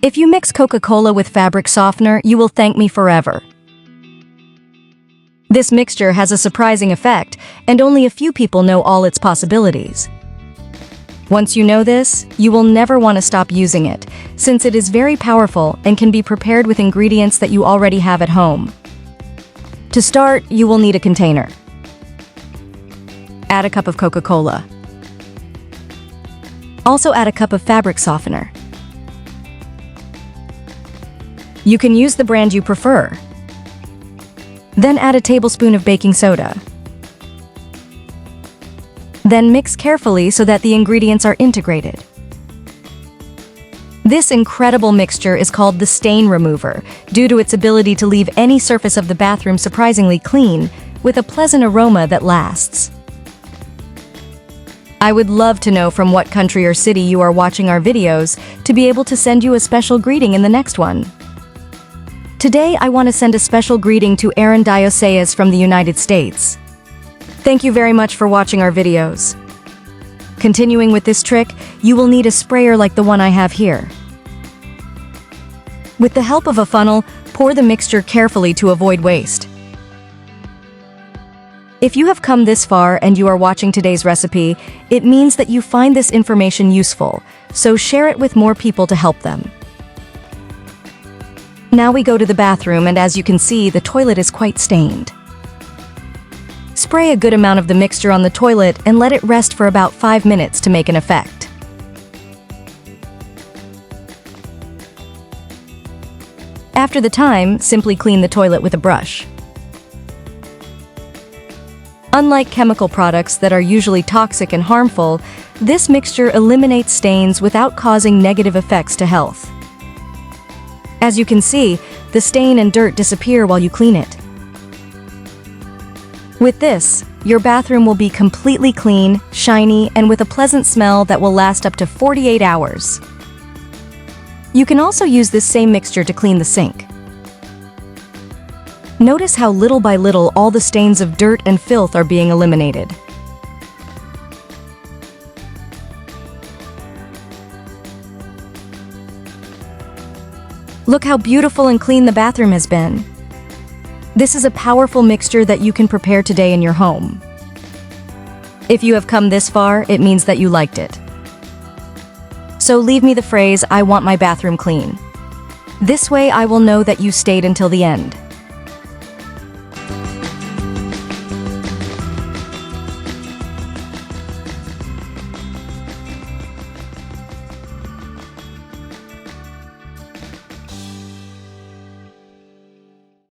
If you mix Coca-Cola with fabric softener, you will thank me forever. This mixture has a surprising effect, and only a few people know all its possibilities. Once you know this, you will never want to stop using it, since it is very powerful and can be prepared with ingredients that you already have at home. To start, you will need a container. Add a cup of Coca-Cola. Also add a cup of fabric softener. You can use the brand you prefer. Then add a tablespoon of baking soda. Then mix carefully so that the ingredients are integrated. This incredible mixture is called the stain remover, due to its ability to leave any surface of the bathroom surprisingly clean, with a pleasant aroma that lasts. I would love to know from what country or city you are watching our videos to be able to send you a special greeting in the next one. Today, I want to send a special greeting to Aaron Dioceas from the United States. Thank you very much for watching our videos. Continuing with this trick, you will need a sprayer like the one I have here. With the help of a funnel, pour the mixture carefully to avoid waste. If you have come this far and you are watching today's recipe, it means that you find this information useful, so share it with more people to help them. Now we go to the bathroom, and as you can see, the toilet is quite stained. Spray a good amount of the mixture on the toilet and let it rest for about 5 minutes to make an effect. After the time, simply clean the toilet with a brush. Unlike chemical products that are usually toxic and harmful, this mixture eliminates stains without causing negative effects to health. As you can see, the stain and dirt disappear while you clean it. With this, your bathroom will be completely clean, shiny, and with a pleasant smell that will last up to 48 hours. You can also use this same mixture to clean the sink. Notice how little by little all the stains of dirt and filth are being eliminated. Look how beautiful and clean the bathroom has been. This is a powerful mixture that you can prepare today in your home. If you have come this far, it means that you liked it. So leave me the phrase, "I want my bathroom clean." This way I will know that you stayed until the end.